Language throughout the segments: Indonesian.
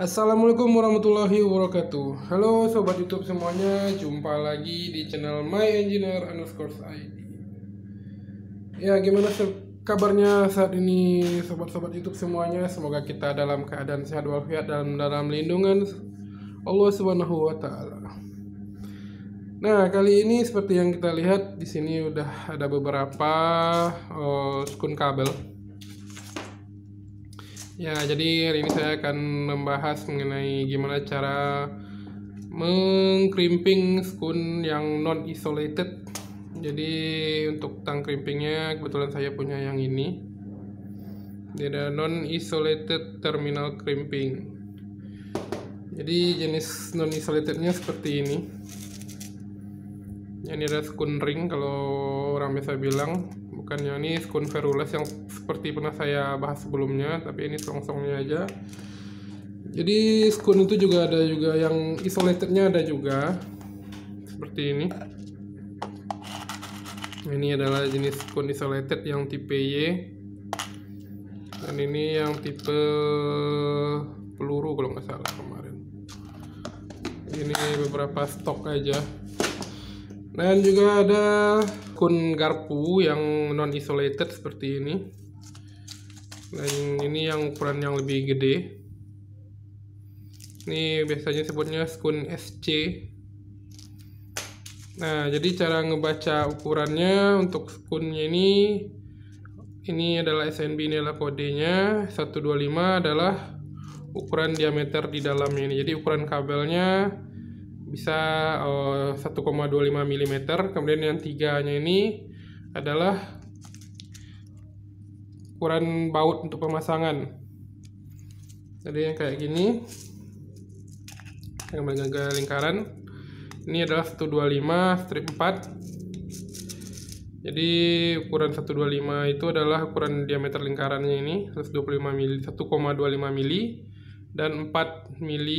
Assalamualaikum warahmatullahi wabarakatuh. Halo sobat YouTube semuanya, jumpa lagi di channel MyEngineer_ID. Ya, gimana kabarnya saat ini sobat-sobat YouTube semuanya? Semoga kita dalam keadaan sehat walafiat dan dalam lindungan Allah Subhanahu wa taala. Nah, kali ini seperti yang kita lihat di sini udah ada beberapa skun kabel. Ya, jadi hari ini saya akan membahas mengenai gimana cara mengkrimping skun yang non isolated. Jadi untuk tang krimpingnya kebetulan saya punya yang ini. Dia ada non isolated terminal crimping. Jadi jenis non isolatednya seperti ini. Ini ada skun ring kalau orang biasa bilang. Bukannya ini skun Veruless yang seperti pernah saya bahas sebelumnya, tapi ini selongsongnya aja. Jadi skun itu juga ada juga yang isolatednya ada juga seperti ini. Ini adalah jenis skun isolated yang tipe Y, dan ini yang tipe peluru kalau nggak salah kemarin. Ini beberapa stok aja. Dan juga ada skun garpu yang non isolated seperti ini. Dan ini yang ukuran yang lebih gede. Ini biasanya sebutnya skun SC. Nah, jadi cara ngebaca ukurannya untuk skunnya ini adalah SNB, ini adalah kodenya. 125 adalah ukuran diameter di dalamnya ini. Jadi ukuran kabelnya bisa 1,25 mm. Kemudian yang tiganya ini adalah ukuran baut untuk pemasangan. Jadi yang kayak gini, yang menjaga lingkaran, ini adalah 125 strip 4. Jadi ukuran 125 itu adalah ukuran diameter lingkarannya ini, 125 mm, 1,25 mm, dan 4 mm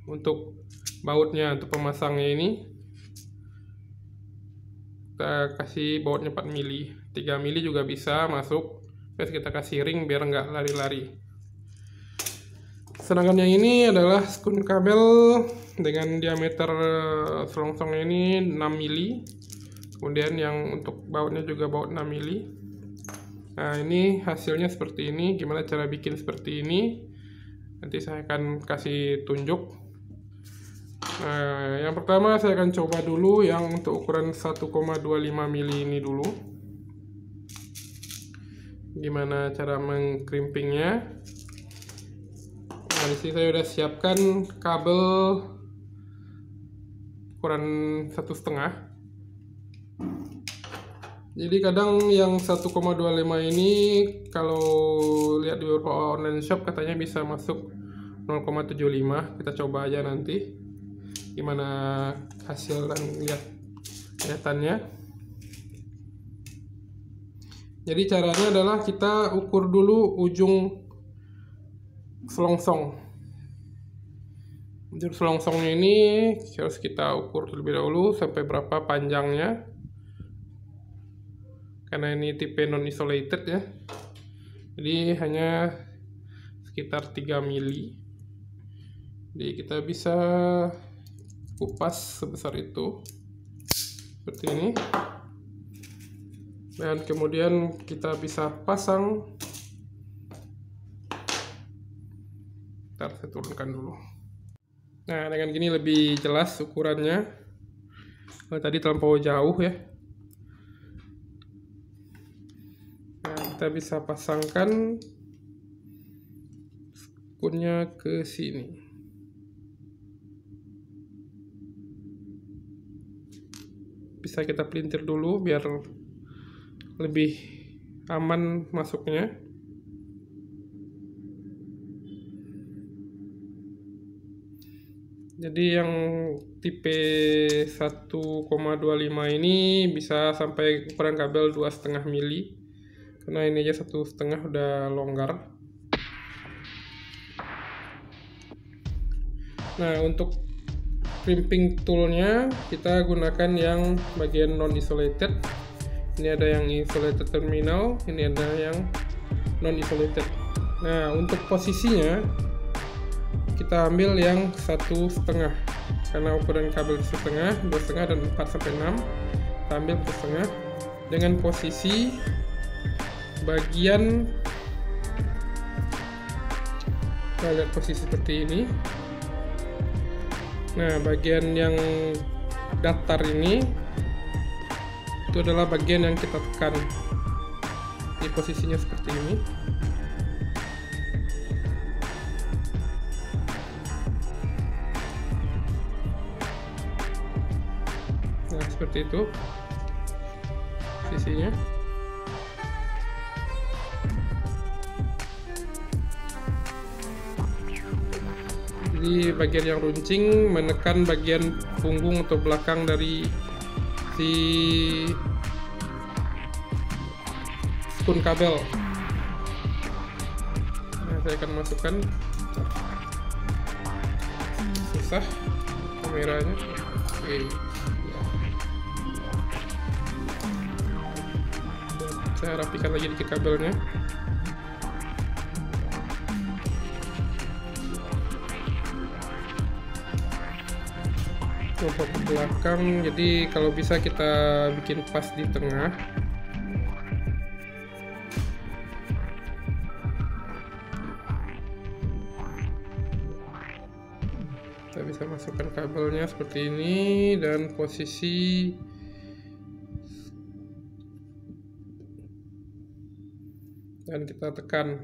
untuk bautnya. Untuk pemasangnya ini kita kasih bautnya 4 mili, 3 mili juga bisa masuk. Terus kita kasih ring biar nggak lari-lari. Sedangkan yang ini adalah skun kabel dengan diameter selongsongnya ini 6 mili. Kemudian yang untuk bautnya juga baut 6 mili. Nah, ini hasilnya seperti ini. Gimana cara bikin seperti ini? Nanti saya akan kasih tunjuk. Nah, yang pertama saya akan coba dulu yang untuk ukuran 1,25 mili ini dulu. Gimana cara mengkrimpingnya? Nah, di sini saya sudah siapkan kabel ukuran 1,5. Jadi kadang yang 1,25 ini kalau lihat di beberapa online shop katanya bisa masuk 0,75. Kita coba aja nanti gimana hasil dan lihat kelihatannya. Jadi caranya adalah kita ukur dulu ujung selongsong. Ujung selongsongnya ini harus kita ukur terlebih dahulu sampai berapa panjangnya, karena ini tipe non isolated ya. Jadi hanya sekitar 3 mili. Jadi kita bisa kupas sebesar itu seperti ini, dan kemudian kita bisa pasang. Ntar saya turunkan dulu. Nah, dengan gini lebih jelas ukurannya. Tadi terlampau jauh ya. Nah, kita bisa pasangkan skunnya ke sini. Bisa kita pelintir dulu biar lebih aman masuknya. Jadi yang tipe 1,25 ini bisa sampai ukuran kabel 2,5 mili. Karena ini aja 1,5 udah longgar. Nah, untuk crimping toolnya kita gunakan yang bagian non isolated. Ini ada yang isolated terminal, ini ada yang non isolated. Nah, untuk posisinya kita ambil yang 1,5 karena ukuran kabel 1,5, 2,5 dan 4-6. Kita ambil 1,5 dengan posisi bagian, kita lihat posisi seperti ini. Nah, bagian yang datar ini itu adalah bagian yang kita tekan. Di posisinya seperti ini. Nah, seperti itu posisinya. Jadi bagian yang runcing menekan bagian punggung atau belakang dari si spoon kabel. Nah, saya akan masukkan, susah kameranya. Oke. Saya rapikan lagi dikit kabelnya. Untuk ke belakang, jadi kalau bisa kita bikin pas di tengah. Kita bisa masukkan kabelnya seperti ini dan posisi dan kita tekan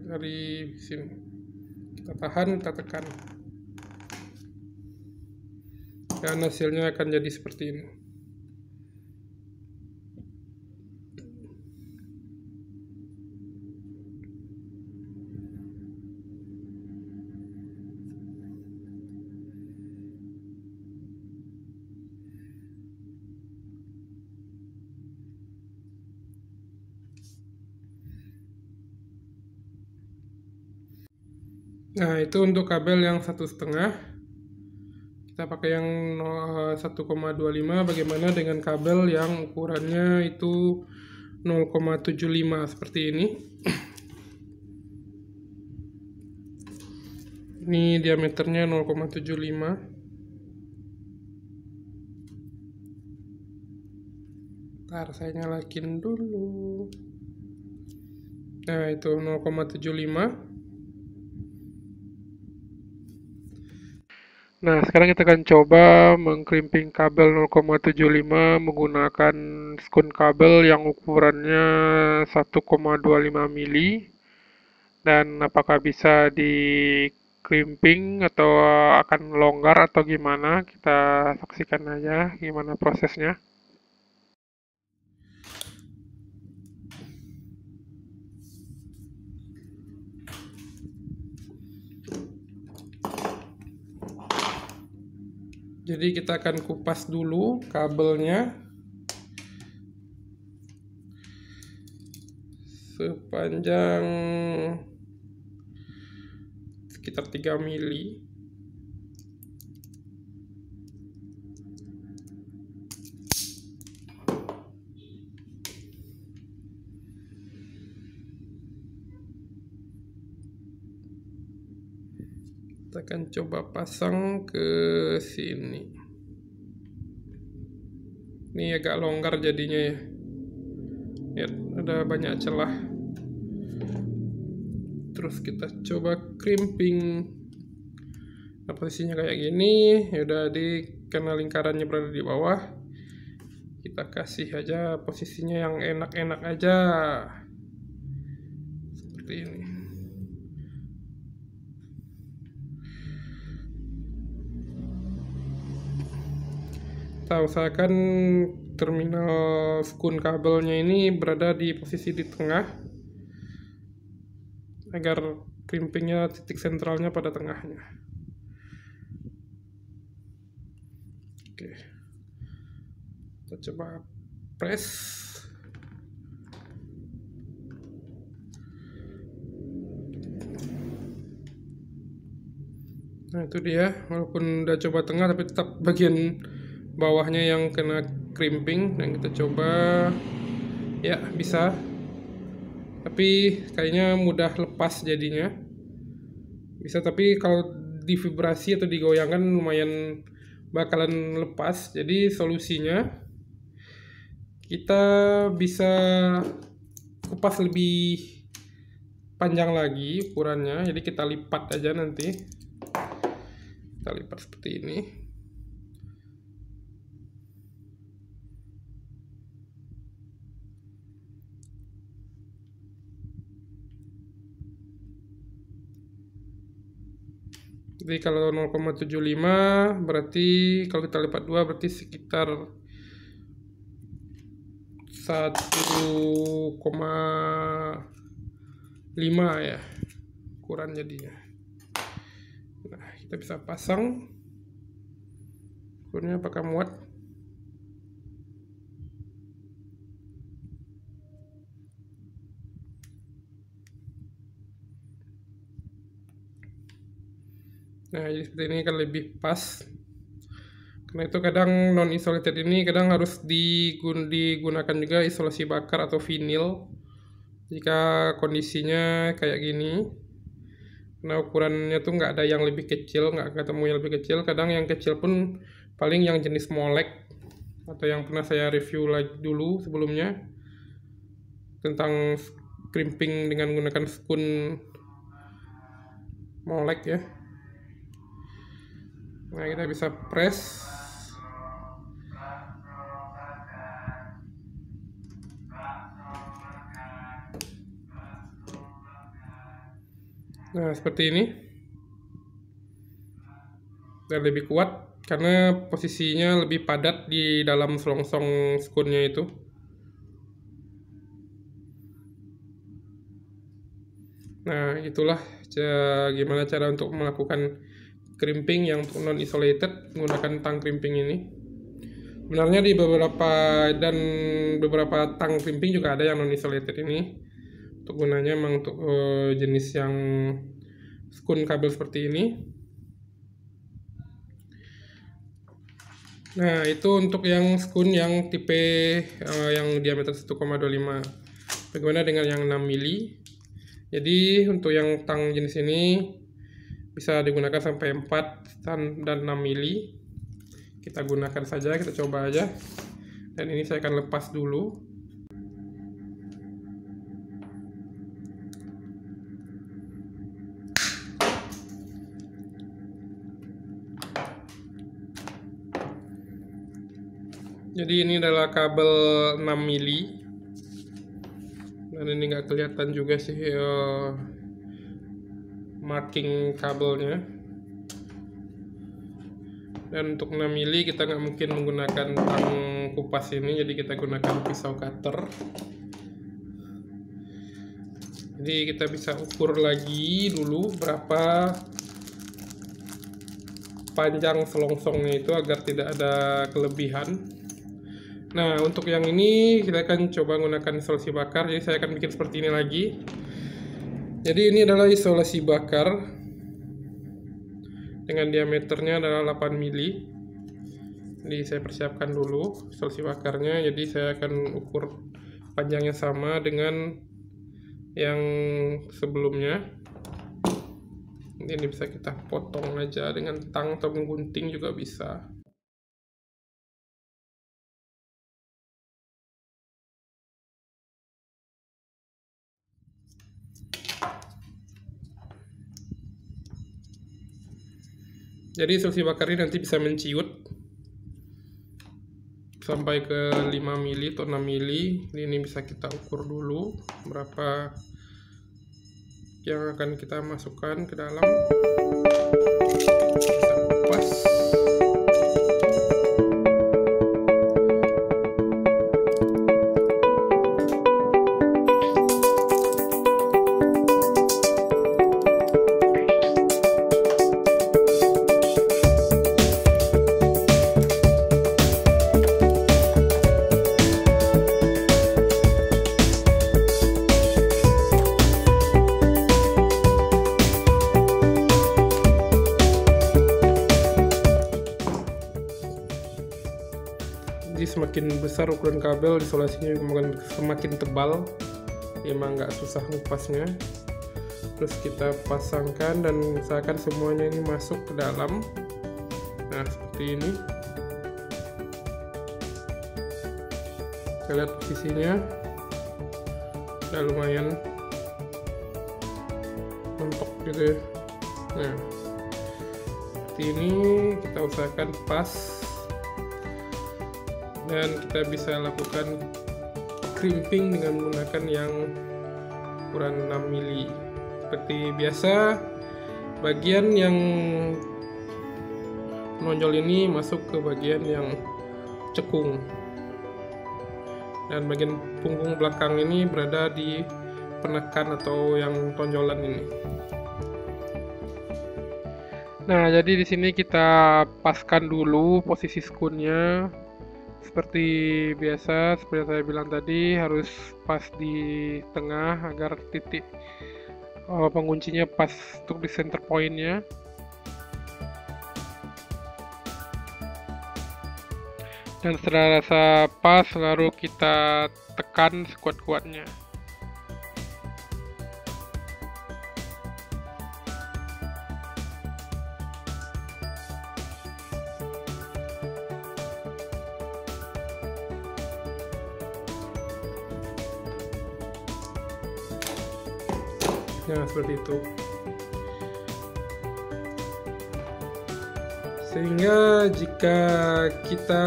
dari sini. Kita tahan, kita tekan. Dan hasilnya akan jadi seperti ini. Nah, itu untuk kabel yang 1,5. Kita pakai yang 1,25. Bagaimana dengan kabel yang ukurannya itu 0,75 seperti ini. Ini diameternya 0,75. Ntar saya nyalakin dulu. Nah, itu 0,75. Nah, sekarang kita akan coba mengkrimping kabel 0,75 menggunakan skun kabel yang ukurannya 1,25 mili. Dan apakah bisa dikrimping atau akan longgar atau gimana, kita saksikan aja gimana prosesnya. Jadi kita akan kupas dulu kabelnya sepanjang sekitar 3 mili. Kita akan coba pasang ke sini. Ini agak longgar jadinya ya. Lihat, ada banyak celah. Terus kita coba crimping. Nah, posisinya kayak gini. Yaudah, karena lingkarannya berada di bawah, kita kasih aja posisinya yang enak-enak aja. Seperti ini. Kita usahakan terminal skun kabelnya ini berada di posisi di tengah agar crimpingnya titik sentralnya pada tengahnya. Oke, kita coba press. Nah, itu dia, walaupun udah coba tengah tapi tetap bagian bawahnya yang kena crimping. Dan kita coba, ya bisa, tapi kayaknya mudah lepas jadinya. bisa, tapi kalau divibrasi atau digoyangkan lumayan bakalan lepas. Jadi solusinya kita bisa kupas lebih panjang lagi ukurannya, jadi kita lipat aja nanti. Kita lipat seperti ini. Jadi kalau 0,75 berarti kalau kita lipat 2 berarti sekitar 1,5 ya ukuran jadinya. Nah, kita bisa pasang ukurnya apakah muat. Nah, jadi seperti ini kan lebih pas. Karena itu kadang non isolated ini kadang harus digunakan juga isolasi bakar atau vinil jika kondisinya kayak gini. Nah, ukurannya tuh nggak ada yang lebih kecil, nggak ketemu yang lebih kecil. Kadang yang kecil pun paling yang jenis molek atau yang pernah saya review lagi dulu sebelumnya tentang crimping dengan menggunakan spoon molek ya. Nah, kita bisa press. Nah, seperti ini. Dan lebih kuat karena posisinya lebih padat di dalam selongsong spoonnya itu. Nah, itulah gimana cara untuk melakukan crimping yang non isolated menggunakan tang crimping ini. Sebenarnya di beberapa tang crimping juga ada yang non isolated ini. Untuk gunanya memang untuk jenis yang spoon kabel seperti ini. Nah, itu untuk yang spoon yang tipe yang diameter 1,25. Bagaimana dengan yang 6 mili? Jadi untuk yang tang jenis ini bisa digunakan sampai 4 dan 6 mili. Kita gunakan saja, kita coba aja. Dan ini saya akan lepas dulu. Jadi ini adalah kabel 6 mili. Dan ini nggak kelihatan juga sih marking kabelnya. Dan untuk 6 mili kita nggak mungkin menggunakan tang kupas ini, jadi kita gunakan pisau cutter. Jadi kita bisa ukur lagi dulu berapa panjang selongsongnya itu agar tidak ada kelebihan. Nah, untuk yang ini kita akan coba menggunakan isolasi bakar. Jadi saya akan bikin seperti ini lagi. Jadi ini adalah isolasi bakar dengan diameternya adalah 8 mili. Jadi saya persiapkan dulu isolasi bakarnya. Jadi saya akan ukur panjangnya sama dengan yang sebelumnya. Ini bisa kita potong aja dengan tang atau menggunting juga bisa. Jadi isolasi bakar ini nanti bisa menciut sampai ke 5 mili atau 6 mili. Ini bisa kita ukur dulu berapa yang akan kita masukkan ke dalam. Bisa kupas. Jadi semakin besar ukuran kabel, isolasinya semakin tebal. Emang nggak susah ngupasnya. terus kita pasangkan dan usahakan semuanya ini masuk ke dalam. Nah, seperti ini. Kita lihat posisinya udah lumayan mentok gitu ya. Nah, seperti ini kita usahakan pas, dan kita bisa lakukan crimping dengan menggunakan yang ukuran 6 mili. Seperti biasa, bagian yang menonjol ini masuk ke bagian yang cekung, dan bagian punggung belakang ini berada di penekan atau yang tonjolan ini. Nah, jadi di sini kita paskan dulu posisi skunnya. Seperti biasa, seperti yang saya bilang tadi, harus pas di tengah agar titik penguncinya pas untuk di center pointnya. Dan setelah rasa pas, lalu kita tekan sekuat-kuatnya. Nah, seperti itu. Sehingga jika kita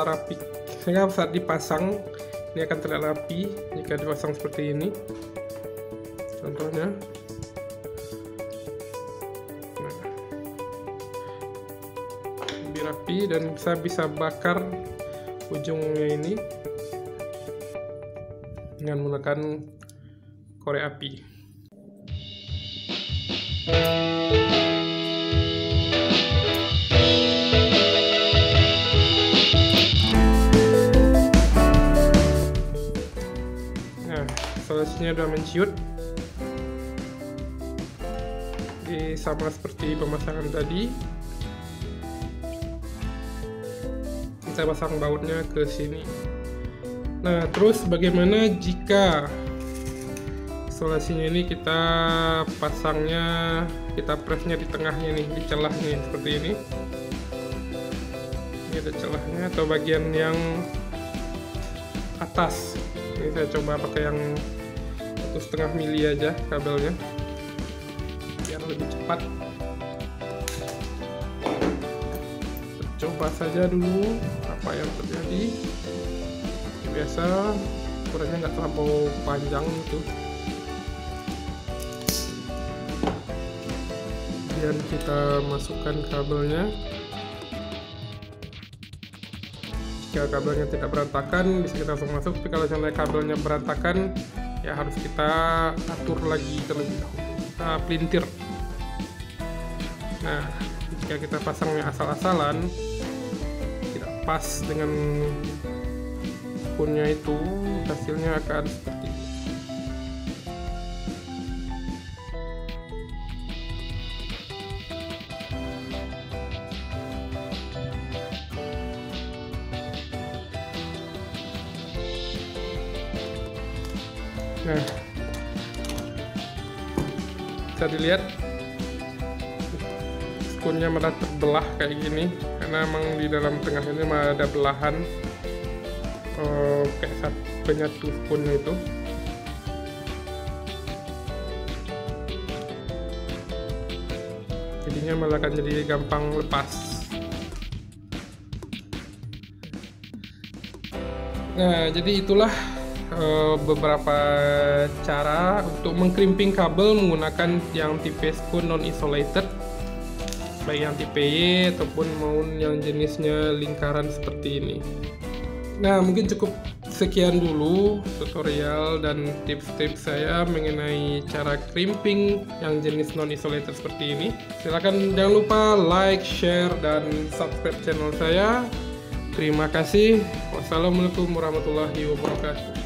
rapi, sehingga saat dipasang ini akan terlihat rapi jika dipasang seperti ini. Contohnya. Nah, lebih rapi, dan bisa bakar ujungnya ini dengan menggunakan korek api. Nah, solusinya sudah menciut. Jadi sama seperti pemasangan tadi, kita pasang bautnya ke sini. Nah, terus bagaimana jika isolasinya ini kita pasangnya, kita presnya di tengahnya nih, di celahnya seperti ini. Ini ada celahnya atau bagian yang atas. Ini saya coba pakai yang 1,5 mili aja kabelnya biar lebih cepat. Coba saja dulu apa yang terjadi. Biasa ukurannya nggak terlalu panjang gitu. Kemudian kita masukkan kabelnya. Jika kabelnya tidak berantakan, bisa kita langsung masuk. Tapi kalau misalnya kabelnya berantakan, ya harus kita atur lagi terlebih dahulu. Kita pelintir. Nah, jika kita pasangnya asal-asalan, tidak pas dengan punya itu, hasilnya akan seperti ini. Nah, bisa dilihat skunnya malah terbelah kayak gini, karena emang di dalam tengah ini malah ada belahan kayak saat penyatu skunnya itu. Jadinya malah akan jadi gampang lepas. Nah, jadi itulah beberapa cara untuk mengkrimping kabel menggunakan yang tipe skun non isolated, baik yang tipe Y ataupun maupun yang jenisnya lingkaran seperti ini. Nah, mungkin cukup sekian dulu tutorial dan tips-tips saya mengenai cara crimping yang jenis non isolated seperti ini. Silahkan jangan lupa like, share, dan subscribe channel saya. Terima kasih. Wassalamualaikum warahmatullahi wabarakatuh.